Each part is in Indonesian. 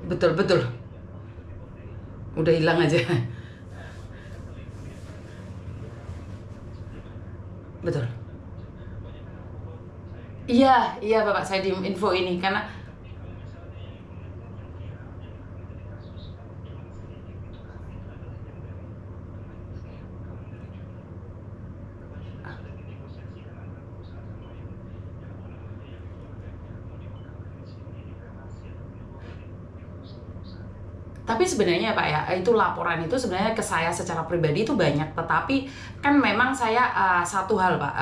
Betul, betul. Udah hilang aja. Betul. Iya, iya Bapak, saya di info ini karena tapi sebenarnya Pak ya, itu laporan itu sebenarnya ke saya secara pribadi itu banyak, tetapi kan memang saya satu hal Pak,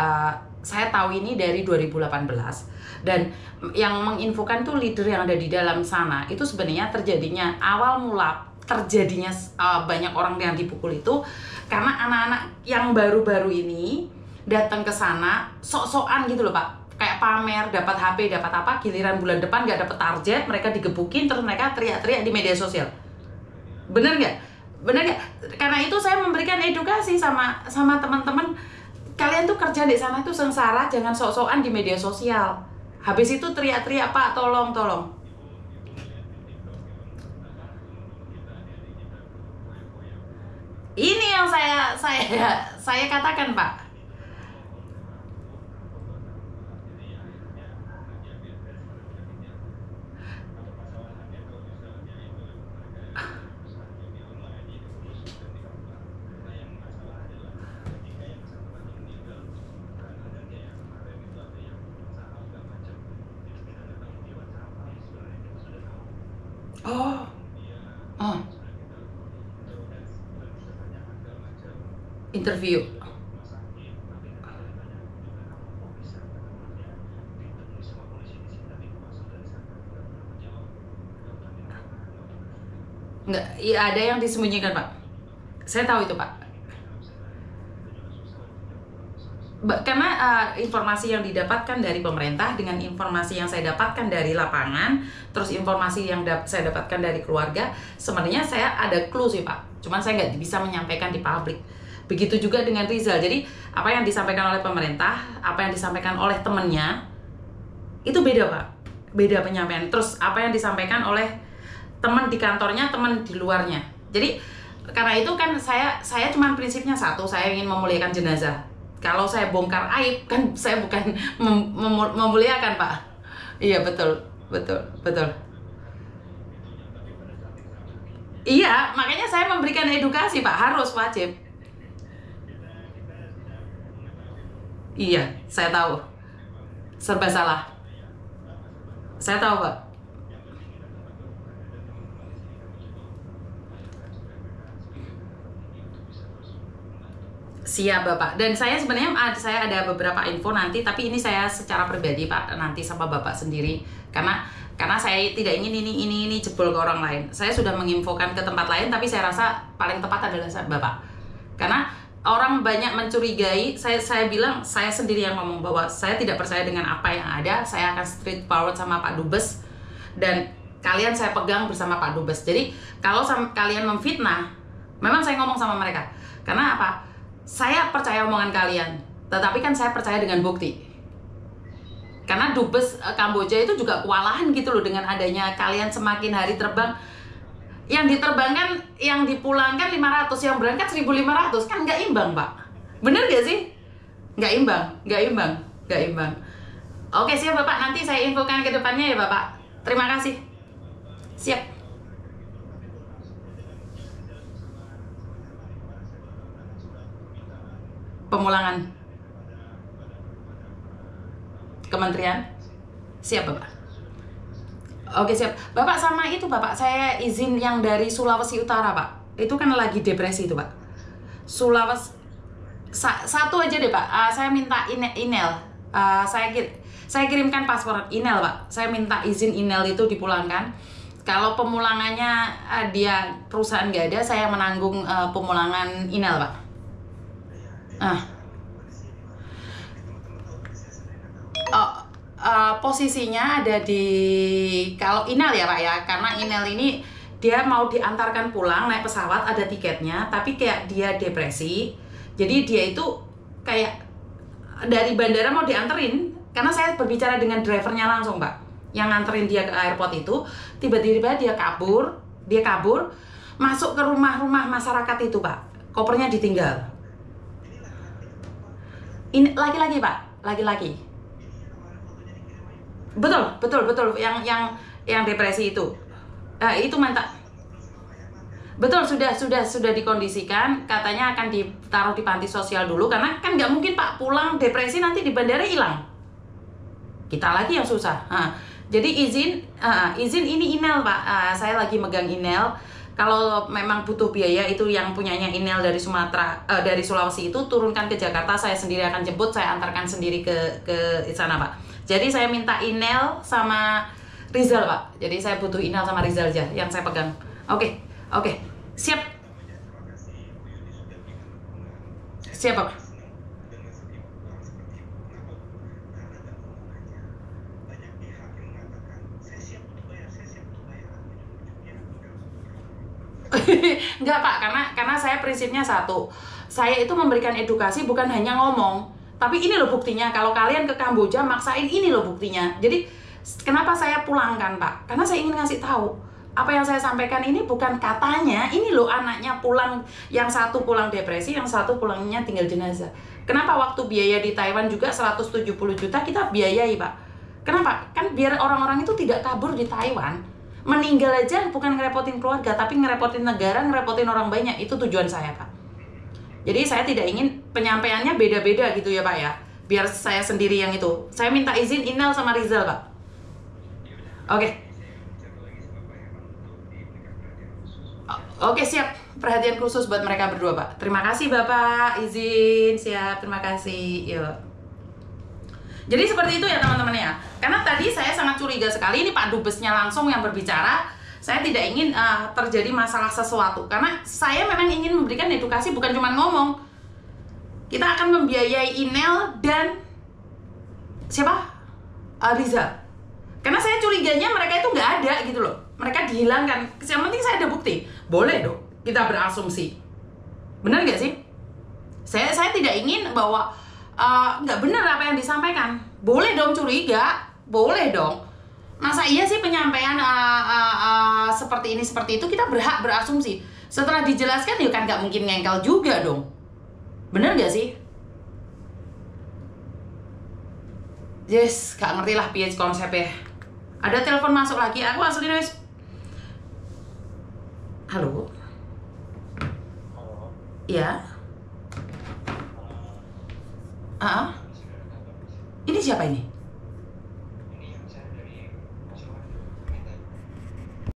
saya tahu ini dari 2018 dan yang menginfokan tuh leader yang ada di dalam sana itu sebenarnya terjadinya awal mula terjadinya banyak orang yang dipukul itu karena anak-anak yang baru-baru ini datang ke sana sok-sokan gitu loh Pak, kayak pamer dapat HP dapat apa, giliran bulan depan nggak dapat target mereka digebukin terus mereka teriak-teriak di media sosial. Bener nggak? Bener nggak? Karena itu saya memberikan edukasi sama teman-teman, kalian tuh kerja di sana tuh sengsara, jangan sok-sokan di media sosial. Habis itu teriak-teriak, Pak, tolong, tolong. Ini yang saya katakan, Pak. Oh, oh, interview. Nggak, iya ada yang disembunyikan, Pak. Saya tahu itu, Pak. Karena informasi yang didapatkan dari pemerintah dengan informasi yang saya dapatkan dari lapangan, terus informasi yang saya dapatkan dari keluarga, sebenarnya saya ada clue sih Pak, cuman saya nggak bisa menyampaikan di publik. Begitu juga dengan Rizal, jadi apa yang disampaikan oleh pemerintah, apa yang disampaikan oleh temennya, itu beda Pak, beda penyampaian. Terus apa yang disampaikan oleh teman di kantornya, teman di luarnya. Jadi karena itu kan saya cuman prinsipnya satu, saya ingin memuliakan jenazah. Kalau saya bongkar aib kan saya bukan memuliakan Pak. Iya betul, betul, betul. Iya, makanya saya memberikan edukasi Pak, harus wajib. Iya, saya tahu. Serba salah. Saya tahu Pak. Siap Bapak. Dan saya sebenarnya saya ada beberapa info nanti, tapi ini saya secara pribadi Pak, nanti sama Bapak sendiri. Karena saya tidak ingin ini jebol ke orang lain. Saya sudah menginfokan ke tempat lain, tapi saya rasa paling tepat adalah Bapak. Karena orang banyak mencurigai, saya bilang, saya sendiri yang ngomong bahwa saya tidak percaya dengan apa yang ada, saya akan straight forward sama Pak Dubes, dan kalian saya pegang bersama Pak Dubes. Jadi kalau kalian memfitnah, memang saya ngomong sama mereka. Karena apa? Saya percaya omongan kalian, tetapi kan saya percaya dengan bukti. Karena Dubes Kamboja itu juga kewalahan gitu loh dengan adanya kalian semakin hari terbang. Yang diterbangkan, yang dipulangkan 500, yang berangkat 1.500, kan nggak imbang Pak. Bener gak sih? Nggak imbang, nggak imbang, nggak imbang. Oke siap Bapak, nanti saya infokan ke depannya ya Bapak. Terima kasih. Siap. Pemulangan kementerian. Siap Bapak. Oke siap Bapak. Sama itu Bapak, saya izin yang dari Sulawesi Utara Pak, itu kan lagi depresi itu Pak. Sulawesi satu aja deh Pak. Saya minta email. Saya kirimkan paspor email Pak. Saya minta izin email itu dipulangkan. Kalau pemulangannya dia perusahaan nggak ada, saya menanggung pemulangan email Pak. Posisinya ada di, kalau Inel ya Pak ya, karena Inel ini dia mau diantarkan pulang naik pesawat, ada tiketnya, tapi kayak dia depresi, jadi dia itu kayak dari bandara mau dianterin, karena saya berbicara dengan drivernya langsung Pak, yang nganterin dia ke airport itu, tiba-tiba dia kabur, masuk ke rumah-rumah masyarakat itu, Pak. Kopernya ditinggal. Ini laki-laki, Pak, laki-laki. Betul, yang depresi itu. Itu mantap. Betul, sudah dikondisikan, katanya akan ditaruh di panti sosial dulu, karena kan nggak mungkin Pak pulang depresi nanti di bandara hilang. Kita lagi yang susah. Jadi izin ini email, Pak. Saya lagi megang email. Kalau memang butuh biaya itu yang punyanya email dari dari Sulawesi itu turunkan ke Jakarta, saya sendiri akan jemput, saya antarkan sendiri ke sana, Pak. Jadi saya minta email sama Rizal, Pak. Jadi saya butuh email sama Rizal aja yang saya pegang. Oke, siap. Siap, Pak. Enggak, Pak, karena saya prinsipnya satu. Saya itu memberikan edukasi bukan hanya ngomong, tapi ini loh buktinya. Kalau kalian ke Kamboja maksain, ini loh buktinya. Jadi kenapa saya pulangkan, Pak? Karena saya ingin ngasih tahu. Apa yang saya sampaikan ini bukan katanya, ini loh anaknya pulang, yang satu pulang depresi, yang satu pulangnya tinggal jenazah. Kenapa waktu biaya di Taiwan juga 170 juta kita biayai, Pak? Kenapa? Kan biar orang-orang itu tidak kabur di Taiwan. Meninggal aja bukan ngerepotin keluarga, tapi ngerepotin negara, ngerepotin orang banyak. Itu tujuan saya, Pak. Jadi saya tidak ingin penyampaiannya beda-beda gitu ya, Pak ya. Biar saya sendiri yang itu. Saya minta izin email sama Rizal, Pak. Oke, siap. Perhatian khusus buat mereka berdua, Pak. Terima kasih, Bapak. Izin, siap. Terima kasih. Yuk. Jadi seperti itu ya, teman-teman ya. Karena tadi saya sangat curiga sekali. Ini Pak Dubesnya langsung yang berbicara. Saya tidak ingin terjadi masalah sesuatu. Karena saya memang ingin memberikan edukasi, bukan cuma ngomong. Kita akan membiayai email dan siapa? Rizal. Karena saya curiganya mereka itu nggak ada gitu loh. Mereka dihilangkan. Yang penting saya ada bukti. Boleh dong kita berasumsi. Benar nggak sih? Saya tidak ingin bahwa nggak benar apa yang disampaikan. Boleh dong curiga. Boleh dong. Masa iya sih penyampaian seperti ini, seperti itu, kita berhak berasumsi. Setelah dijelaskan ya kan nggak mungkin ngengkel juga dong. Benar nggak sih? Yes, gak ngerti lah PH konsepnya. Ada telepon masuk lagi, aku langsung nulis. Halo? Halo. Iya? Ini siapa ini?